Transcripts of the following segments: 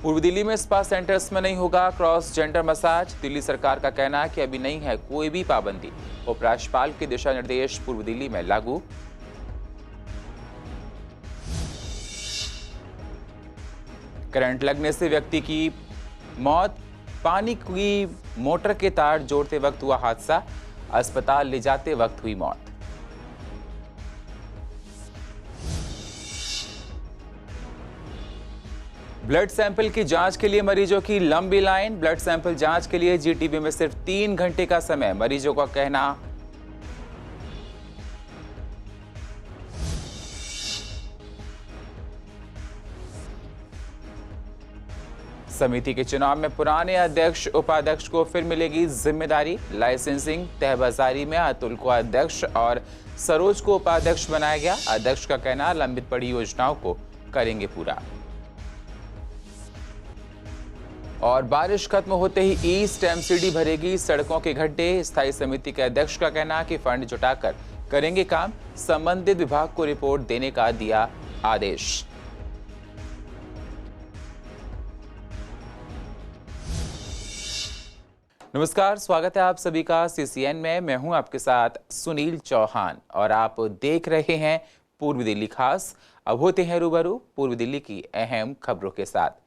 पूर्व दिल्ली में spa centres में नहीं होगा क्रॉस जेंडर मसाज। दिल्ली सरकार का कहना है कि अभी नहीं है कोई भी पाबंदी। उपराज्यपाल के दिशा निर्देश पूर्व दिल्ली में लागू। करंट लगने से व्यक्ति की मौत। पानी की मोटर के तार जोड़ते वक्त हुआ हादसा। अस्पताल ले जाते वक्त हुई मौत। ब्लड सैंपल की जांच के लिए मरीजों की लंबी लाइन। ब्लड सैंपल जांच के लिए जीटीबी में सिर्फ 3 घंटे का समय। मरीजों का कहना समिति के चुनाव में पुराने अध्यक्ष उपाध्यक्ष को फिर मिलेगी जिम्मेदारी। लाइसेंसिंग तहबाजारी में अतुल को अध्यक्ष और सरोज को उपाध्यक्ष बनाया गया। अध्यक्ष का कहना लंबित पड़ी योजनाओं को करेंगे पूरा। और बारिश खत्म होते ही ईस्ट एमसीडी भरेगी सड़कों के गड्ढे। स्थायी समिति के अध्यक्ष का कहना कि फंड जुटाकर करेंगे काम। संबंधित विभाग को रिपोर्ट देने का दिया आदेश। नमस्कार, स्वागत है आप सभी का सीसीएन में। मैं हूं आपके साथ सुनील चौहान और आप देख रहे हैं पूर्व दिल्ली खास। अब होते हैं रूबरू पूर्व दिल्ली की अहम खबरों के साथ।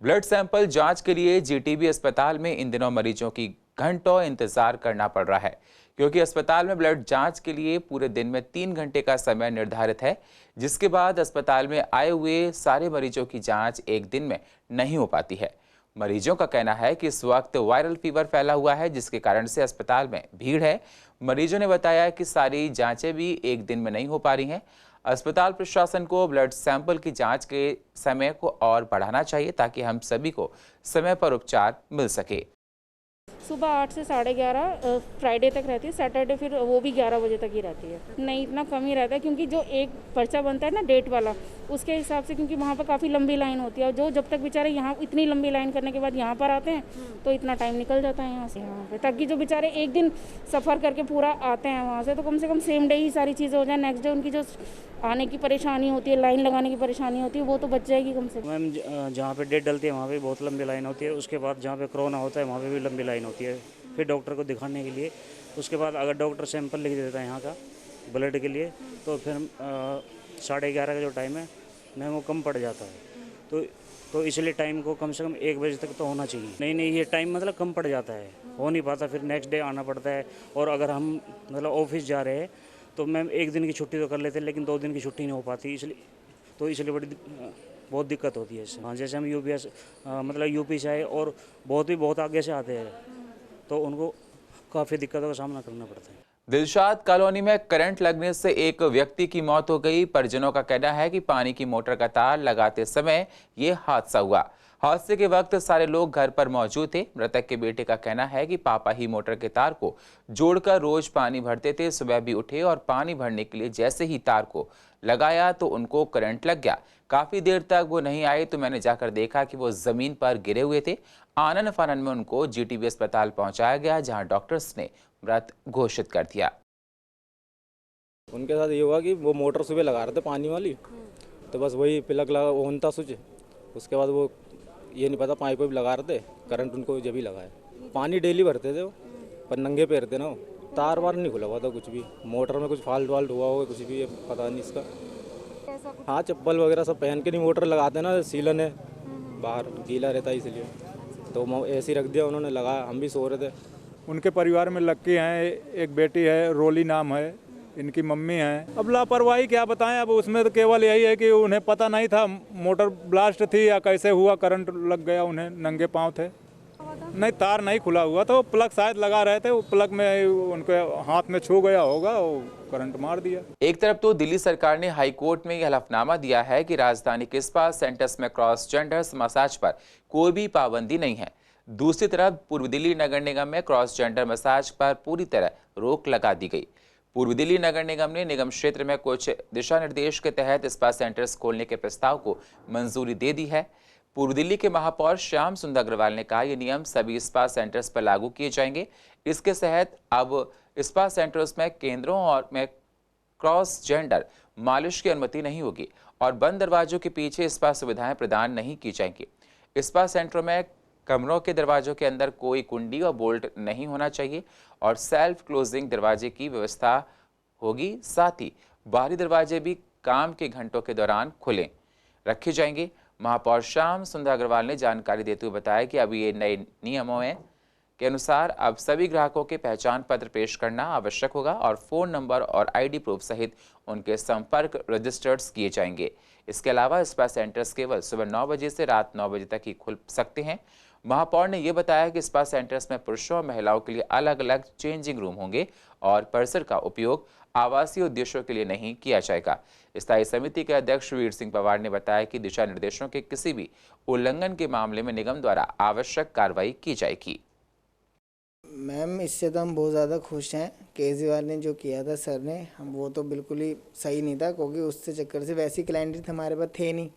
ब्लड सैंपल जांच के लिए जीटीबी अस्पताल में इन दिनों मरीजों की घंटों इंतजार करना पड़ रहा है, क्योंकि अस्पताल में ब्लड जांच के लिए पूरे दिन में 3 घंटे का समय निर्धारित है, जिसके बाद अस्पताल में आए हुए सारे मरीजों की जांच एक दिन में नहीं हो पाती है। मरीजों का कहना है कि इस वक्त वायरल फीवर फैला हुआ है, जिसके कारण से अस्पताल में भीड़ है। मरीजों ने बताया कि सारी जांचें भी एक दिन में नहीं हो पा रही हैं। अस्पताल प्रशासन को ब्लड सैंपल की जांच के समय को और बढ़ाना चाहिए, ताकि हम सभी को समय पर उपचार मिल सके। सुबह 8 से 11:30 फ्राइडे तक रहती है। सैटरडे फिर वो भी 11 बजे तक ही रहती है। नहीं, इतना कम ही रहता है, क्योंकि जो एक पर्चा बनता है ना डेट वाला, उसके हिसाब से, क्योंकि वहाँ पर काफ़ी लंबी लाइन होती है। और जो जब तक बेचारे यहाँ इतनी लंबी लाइन करने के बाद यहाँ पर आते हैं तो इतना टाइम निकल जाता है यहाँ से यहाँ पर, ताकि जो बेचारे एक दिन सफ़र करके पूरा आते हैं वहाँ से, तो कम से कम सेम डे ही सारी चीज़ें हो जाए। नेक्स्ट डे उनकी जो आने की परेशानी होती है, लाइन लगाने की परेशानी होती है, वो तो बच जाएगी कम से कम। मैम, जहाँ पे डेट डलती है वहाँ पे बहुत लंबी लाइन होती है। उसके बाद जहाँ पे कोरोना होता है वहाँ पे भी लंबी लाइन होती है, फिर डॉक्टर को दिखाने के लिए। उसके बाद अगर डॉक्टर सैंपल लिख देता है यहाँ का ब्लड के लिए, तो फिर 11:30 का जो टाइम है मैम वो कम पड़ जाता है। तो इसलिए टाइम को कम से कम 1 बजे तक तो होना चाहिए। नहीं, ये टाइम मतलब कम पड़ जाता है, हो नहीं पाता, फिर नेक्स्ट डे आना पड़ता है। और अगर हम मतलब ऑफिस जा रहे हैं तो मैम 1 दिन की छुट्टी तो कर लेते हैं, लेकिन 2 दिन की छुट्टी नहीं हो पाती, इसलिए बहुत दिक्कत होती है इससे। हाँ, जैसे हम यूपी से आए और बहुत आगे से आते हैं, तो उनको काफ़ी दिक्कतों का सामना करना पड़ता है। दिलशाद कॉलोनी में करंट लगने से एक व्यक्ति की मौत हो गई। परिजनों का कहना है कि पानी की मोटर का तार लगाते समय ये हादसा हुआ। हादसे के वक्त सारे लोग घर पर मौजूद थे। मृतक के बेटे का कहना है कि पापा ही मोटर के तार को जोड़कर रोज पानी भरते थे। सुबह भी उठे और पानी भरने के लिए जैसे ही तार को लगाया तो उनको करंट लग गया। काफी देर तक वो नहीं आए तो मैंने जाकर देखा कि वो जमीन पर गिरे हुए थे। आनन फानन में उनको जीटीबी अस्पताल पहुंचाया गया, जहां डॉक्टर्स ने मृत घोषित कर दिया। उनके साथ ये हुआ कि वो मोटर सुबह लगा रहे थे पानी वाली, तो बस वही प्लग लगा ऑन था स्विच। उसके बाद वो ये नहीं पता पाइप लगा रहे थे, करंट उनको जब ही लगाया। पानी डेली भरते थे वो, पर नंगे पैर थे ना वो। तार वार नहीं खुला हुआ था कुछ भी, मोटर में कुछ फाल्ट वाल्ट हुआ होगा कुछ भी, पता नहीं इसका। हाँ, चप्पल वगैरह सब पहन के नहीं मोटर लगाते ना, सीलन है बाहर गीला रहता है, इसलिए तो ऐसे ही रख दिया उन्होंने, लगाया। हम भी सो रहे थे। उनके परिवार में लक्की हैं, एक बेटी है रोली नाम है, इनकी मम्मी है। अब लापरवाही क्या बताएं, अब उसमें तो केवल यही है कि उन्हें पता नहीं था मोटर ब्लास्ट थी या कैसे हुआ, करंट लग गया, उन्हें नंगे पांव थे। नहीं, तार नहीं खुला हुआ था, वो प्लग शायद लगा रहे थे, वो प्लग में उनके हाथ में छू गया होगा, वो करंट मार दिया। एक तरफ तो दिल्ली सरकार ने हाई कोर्ट में यह हलफनामा दिया है कि राजधानी के स्पा सेंटर्स में क्रॉस जेंडर मसाज पर कोई भी पाबंदी नहीं है। दूसरी तरफ पूर्व दिल्ली नगर निगम में क्रॉस जेंडर मसाज पर पूरी तरह रोक लगा दी गई। पूर्व दिल्ली नगर निगम ने निगम क्षेत्र में कुछ दिशा निर्देश के तहत स्पा सेंटर्स खोलने के प्रस्ताव को मंजूरी दे दी है। पूर्व दिल्ली के महापौर श्याम सुंदर अग्रवाल ने कहा, ये नियम सभी स्पा सेंटर्स पर लागू किए जाएंगे। इसके तहत अब स्पा सेंटर्स में केंद्रों और में क्रॉस जेंडर मालिश की अनुमति नहीं होगी और बंद दरवाजों के पीछे स्पा सुविधाएं प्रदान नहीं की जाएंगी। स्पा सेंटरों में कमरों के दरवाजों के अंदर कोई कुंडी और बोल्ट नहीं होना चाहिए और सेल्फ क्लोजिंग दरवाजे की व्यवस्था होगी। साथ ही बाहरी दरवाजे भी काम के घंटों के दौरान खुले रखे जाएंगे। महापौर श्याम सुंदर अग्रवाल ने जानकारी देते हुए बताया कि अभी ये नए नियमों के अनुसार अब सभी ग्राहकों के पहचान पत्र पेश करना आवश्यक होगा और फ़ोन नंबर और आईडी प्रूफ सहित उनके संपर्क रजिस्टर्स किए जाएंगे। इसके अलावा स्पा सेंटर्स केवल सुबह 9 बजे से रात 9 बजे तक ही खुल सकते हैं। महापौर ने यह बताया कि स्पा सेंटर्स में पुरुषों और महिलाओं के लिए अलग अलग चेंजिंग रूम होंगे और परिसर का उपयोग आवासीय उद्देश्यों के लिए नहीं किया जाएगा। स्थायी समिति के अध्यक्ष वीर सिंह पवार ने बताया कि दिशा निर्देशों के किसी भी उल्लंघन के मामले में निगम द्वारा आवश्यक कार्रवाई की जाएगी। मैम, इससे तो हम बहुत ज़्यादा खुश हैं। केजरीवाल ने जो किया था सर ने, हम वो तो बिल्कुल ही सही नहीं था, क्योंकि उससे चक्कर से वैसी क्लाइंट हमारे पास थे नहीं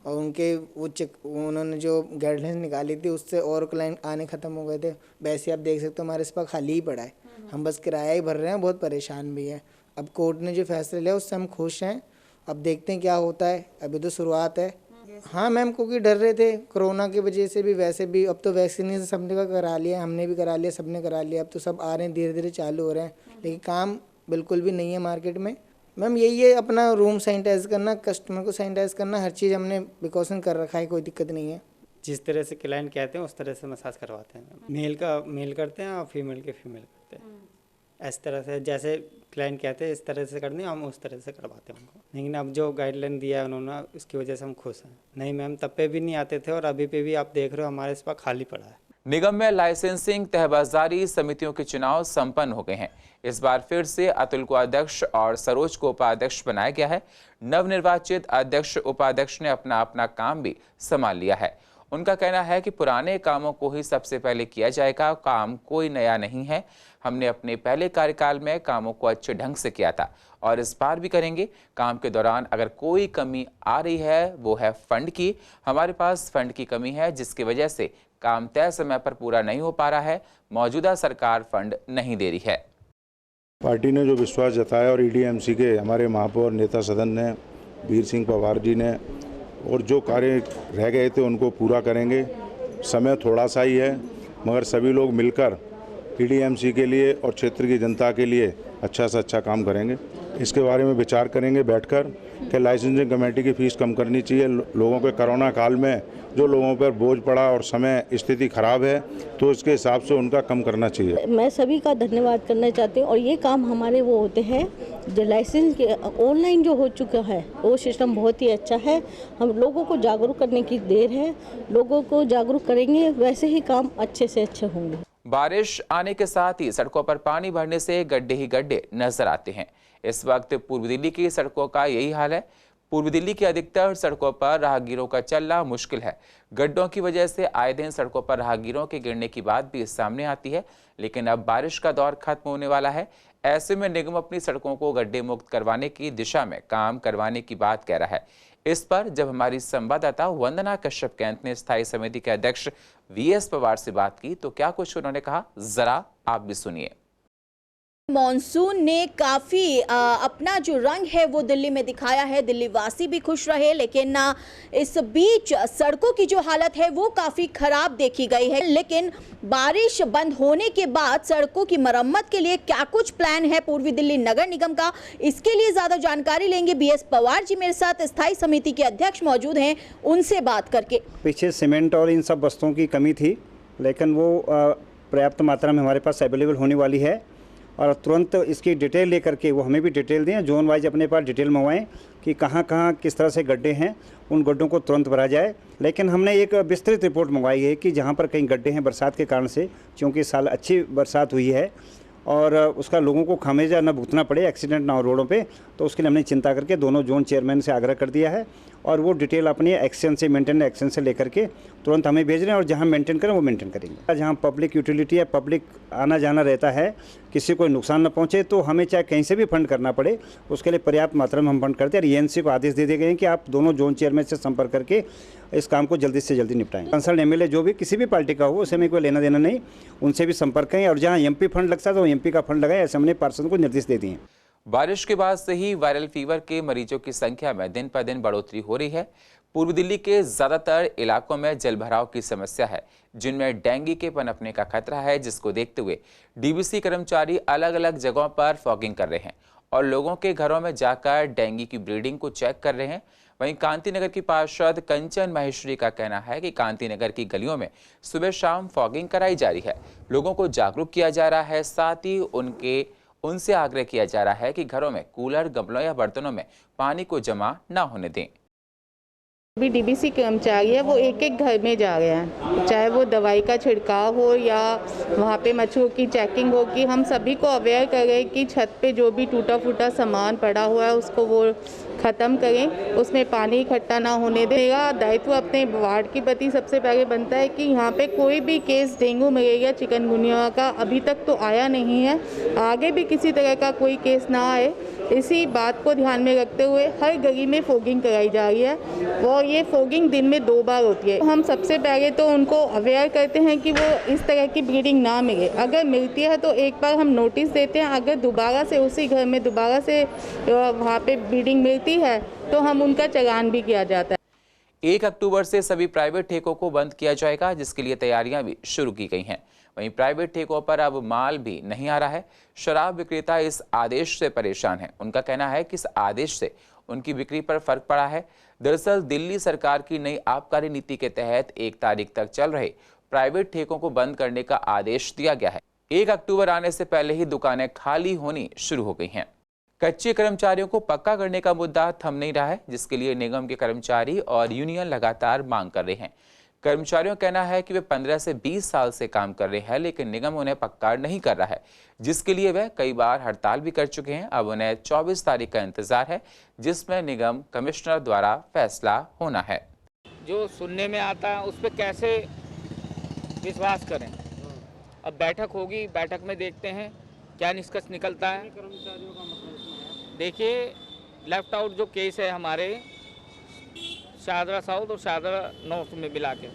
और उनके उन्होंने जो गाइडलाइंस निकाली थी उससे और क्लाइंट आने ख़त्म हो गए थे। वैसे आप देख सकते हो हमारे इस पर खाली ही पड़ा है, हम बस किराया ही भर रहे हैं, बहुत परेशान भी हैं। अब कोर्ट ने जो फैसला लिया उससे हम खुश हैं। अब देखते हैं क्या होता है, अभी तो शुरुआत है। हाँ मैम, क्योंकि डर रहे थे कोरोना की वजह से भी, वैसे भी अब तो वैक्सीनेशन सबने का करा लिया, हमने भी करा लिया, सबने करा लिया। अब तो सब आ रहे हैं, धीरे धीरे चालू हो रहे हैं, लेकिन काम बिल्कुल भी नहीं है मार्केट में। मैम यही है, अपना रूम सैनिटाइज करना, कस्टमर को सैनिटाइज करना, हर चीज़ हमने प्रिकॉशन कर रखा है, कोई दिक्कत नहीं है। जिस तरह से क्लाइंट कहते हैं उस तरह से मसाज करवाते हैं। मेल का मेल करते हैं और फीमेल के फीमेल करते हैं। इस तरह से जैसे क्लाइंट कहते हैं इस तरह से करनी, हम उस तरह से करवाते हैं उनको। लेकिन अब जो गाइडलाइन दिया है उन्होंने, उसकी वजह से हम खुश हैं। नहीं मैम, तब पे भी नहीं आते थे और अभी पे भी आप देख रहे हो हमारे इस पर खाली पड़ा है। निगम में लाइसेंसिंग तहबाजारी समितियों के चुनाव संपन्न हो गए हैं। इस बार फिर से अतुल को अध्यक्ष और सरोज को उपाध्यक्ष बनाया गया है। नवनिर्वाचित अध्यक्ष उपाध्यक्ष ने अपना अपना काम भी संभाल लिया है। उनका कहना है कि पुराने कामों को ही सबसे पहले किया जाएगा, काम कोई नया नहीं है। हमने अपने पहले कार्यकाल में कामों को अच्छे ढंग से किया था और इस बार भी करेंगे। काम के दौरान अगर कोई कमी आ रही है वो है फंड की। हमारे पास फंड की कमी है जिसकी वजह से काम तय समय पर पूरा नहीं हो पा रहा है। मौजूदा सरकार फंड नहीं दे रही है। पार्टी ने जो विश्वास जताया और ईडीएमसी के हमारे महापौर नेता सदन ने वीर सिंह पवार जी ने, और जो कार्य रह गए थे उनको पूरा करेंगे। समय थोड़ा सा ही है मगर सभी लोग मिलकर ईडीएमसी के लिए और क्षेत्र की जनता के लिए अच्छा से अच्छा काम करेंगे। इसके बारे में विचार करेंगे बैठकर कि लाइसेंसिंग कमेटी की फ़ीस कम करनी चाहिए। लोगों के कोरोना काल में जो लोगों पर बोझ पड़ा और समय स्थिति खराब है तो इसके हिसाब से उनका कम करना चाहिए। मैं सभी का धन्यवाद करना चाहती हूँ। और ये काम हमारे वो होते हैं जो लाइसेंस के ऑनलाइन जो हो चुका है वो सिस्टम बहुत ही अच्छा है। हम लोगों को जागरूक करने की देर है, लोगों को जागरूक करेंगे वैसे ही काम अच्छे से अच्छे होंगे। बारिश आने के साथ ही सड़कों पर पानी भरने से गड्ढे ही गड्ढे नजर आते हैं। इस वक्त पूर्व दिल्ली की सड़कों का यही हाल है। पूर्व दिल्ली की अधिकतर सड़कों पर राहगीरों का चलना मुश्किल है। गड्ढों की वजह से आए दिन सड़कों पर राहगीरों के गिरने की बात भी सामने आती है। लेकिन अब बारिश का दौर खत्म होने वाला है। ऐसे में निगम अपनी सड़कों को गड्ढे मुक्त करवाने की दिशा में काम करवाने की बात कह रहा है। इस पर जब हमारी संवाददाता वंदना कश्यप कैंत ने स्थायी समिति के अध्यक्ष वीएस पवार से बात की तो क्या कुछ उन्होंने कहा, जरा आप भी सुनिए। मॉनसून ने काफ़ी अपना जो रंग है वो दिल्ली में दिखाया है। दिल्ली वासी भी खुश रहे, लेकिन इस बीच सड़कों की जो हालत है वो काफ़ी खराब देखी गई है। लेकिन बारिश बंद होने के बाद सड़कों की मरम्मत के लिए क्या कुछ प्लान है पूर्वी दिल्ली नगर निगम का, इसके लिए ज़्यादा जानकारी लेंगे। बीएस पवार जी मेरे साथ स्थायी समिति के अध्यक्ष मौजूद हैं, उनसे बात करके। पीछे सीमेंट और इन सब वस्तुओं की कमी थी, लेकिन वो पर्याप्त मात्रा में हमारे पास अवेलेबल होने वाली है और तुरंत इसकी डिटेल लेकर के वो हमें भी डिटेल दें, जोन वाइज अपने पास डिटेल मंगवाएं कि कहाँ कहाँ किस तरह से गड्ढे हैं, उन गड्ढों को तुरंत भरा जाए। लेकिन हमने एक विस्तृत रिपोर्ट मंगवाई है कि जहाँ पर कहीं गड्ढे हैं बरसात के कारण से, क्योंकि इस साल अच्छी बरसात हुई है और उसका लोगों को खामियाजा न भुगतना पड़े, एक्सीडेंट ना हो रोडों पे, तो उसके लिए हमने चिंता करके दोनों जोन चेयरमैन से आग्रह कर दिया है और वो डिटेल अपने एक्शन से, मेंटेन एक्शन से लेकर के तुरंत हमें भेज रहे हैं और जहां मेंटेन करें वो मेंटेन करेंगे। जहां पब्लिक यूटिलिटी है, पब्लिक आना जाना रहता है, किसी को नुकसान न पहुंचे तो हमें चाहे कहीं से भी फंड करना पड़े उसके लिए पर्याप्त मात्रा में हम फंड करते हैं। और ENC को आदेश दे दिए गए हैं कि आप दोनों जोन चेयरमैन से संपर्क करके इस काम को जल्दी से जल्दी निपटाएं। कंसर्न MLA जो भी किसी भी पार्टी का हो उसे हमें कोई लेना देना नहीं, उनसे भी संपर्क करें और जहाँ MP फंड लगता है तो MP का फंड लगाए, ऐसे हमने पार्षद को निर्देश दे दिए। बारिश के बाद से ही वायरल फीवर के मरीजों की संख्या में दिन पर दिन बढ़ोतरी हो रही है। पूर्व दिल्ली के ज्यादातर इलाकों में जलभराव की समस्या है, जिनमें डेंगू के पनपने का खतरा है, जिसको देखते हुए डीवीसी कर्मचारी अलग अलग जगहों पर फॉगिंग कर रहे हैं और लोगों के घरों में जाकर डेंगू की ब्रीडिंग को चेक कर रहे हैं। वहीं कांतिनगर की पार्षद कंचन महेश्वरी का कहना है कि कांतिनगर की गलियों में सुबह शाम फॉगिंग कराई जा रही है, लोगों को जागरूक किया जा रहा है, साथ ही उनसे आग्रह किया जा रहा है कि घरों में कूलर, गमलों या बर्तनों में पानी को जमा ना होने दें। अभी डीबीसी कर्मचारी है वो एक एक घर में जा रहे हैं, चाहे वो दवाई का छिड़काव हो या वहाँ पे मच्छरों की चेकिंग हो, कि हम सभी को अवेयर करें कि छत पे जो भी टूटा फूटा सामान पड़ा हुआ है उसको वो ख़त्म करें, उसमें पानी इकट्ठा ना होने दें। मेरा दायित्व अपने वार्ड के प्रति सबसे पहले बनता है कि यहाँ पे कोई भी केस डेंगू, मलेरिया, चिकनगुनिया का अभी तक तो आया नहीं है, आगे भी किसी तरह का कोई केस ना आए, इसी बात को ध्यान में रखते हुए हर गली में फॉगिंग कराई जा रही है और ये फॉगिंग दिन में 2 बार होती है। हम सबसे पहले तो उनको अवेयर करते हैं कि वो इस तरह की ब्लीडिंग ना मिले, अगर मिलती है तो एक बार हम नोटिस देते हैं, अगर दोबारा से उसी घर में दोबारा से वहाँ पे ब्लीडिंग मिलती है तो हम उनका चालान भी किया जाता है। 1 अक्टूबर से सभी प्राइवेट ठेकों को बंद किया जाएगा, जिसके लिए तैयारियां भी शुरू की गई हैं। वहीं प्राइवेट ठेकों पर अब माल भी नहीं आ रहा है। शराब विक्रेता इस आदेश से परेशान हैं। उनका कहना है कि इस आदेश से उनकी बिक्री पर फर्क पड़ा है। दरअसल दिल्ली सरकार की नई आबकारी नीति के तहत 1 तारीख तक चल रहे प्राइवेट ठेकों को बंद करने का आदेश दिया गया है। 1 अक्टूबर आने से पहले ही दुकानें खाली होनी शुरू हो गई हैं। कच्चे कर्मचारियों को पक्का करने का मुद्दा थम नहीं रहा है, जिसके लिए निगम के कर्मचारी और यूनियन लगातार मांग कर रहे हैं। कर्मचारियों का कहना है कि वे 15 से 20 साल से काम कर रहे हैं, लेकिन निगम उन्हें पक्का नहीं कर रहा है, जिसके लिए वे कई बार हड़ताल भी कर चुके हैं। अब उन्हें 24 तारीख का इंतजार है, जिसमें निगम कमिश्नर द्वारा फैसला होना है। जो सुनने में आता है उस पर कैसे विश्वास करें। अब बैठक होगी, बैठक में देखते हैं क्या निष्कर्ष निकलता है। देखिए, लेफ्ट आउट जो केस है हमारे शाहदरा साउथ और शाहदरा नॉर्थ में मिला के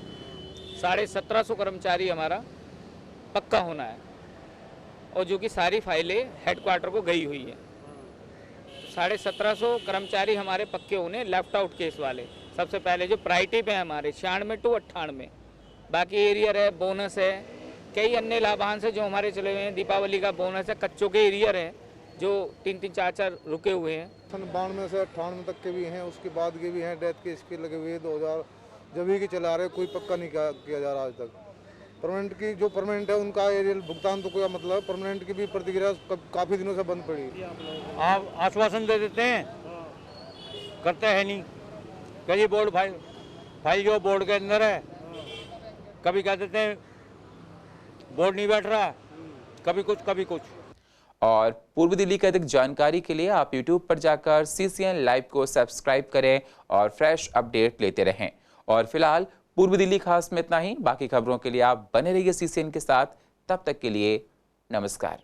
1750 कर्मचारी हमारा पक्का होना है, और जो कि सारी फाइलें हेडक्वार्टर को गई हुई है। 1750 कर्मचारी हमारे पक्के होने, लेफ्ट आउट केस वाले सबसे पहले जो प्रायोरिटी पे है हमारे 96 to 98। बाकी एरियर है, बोनस है, कई अन्य लाभांश है जो हमारे चले हुए हैं। दीपावली का बोनस है, कच्चों के एरियर है जो 3-3, 4-4 रुके हुए हैं। 92 से 98 तक के भी हैं, उसके बाद के भी हैं, डेथ के इसके लगे हुए 2000 जब भी के चला रहे, कोई पक्का नहीं किया जा रहा आज तक। परमानेंट की जो परमानेंट है उनका एरियल भुगतान तो कोई मतलब, परमानेंट की भी प्रतिक्रिया काफ़ी दिनों से बंद पड़ी। आप आश्वासन दे देते हैं, करते हैं नहीं। कभी बोर्ड फाइल जो बोर्ड के अंदर है, कभी कह देते हैं बोर्ड नहीं बैठ रहा, कभी कुछ। और पूर्व दिल्ली की अधिक जानकारी के लिए आप YouTube पर जाकर CCN लाइव को सब्सक्राइब करें और फ्रेश अपडेट लेते रहें। और फिलहाल पूर्व दिल्ली खास में इतना ही। बाकी खबरों के लिए आप बने रहिए CCN के साथ। तब तक के लिए नमस्कार।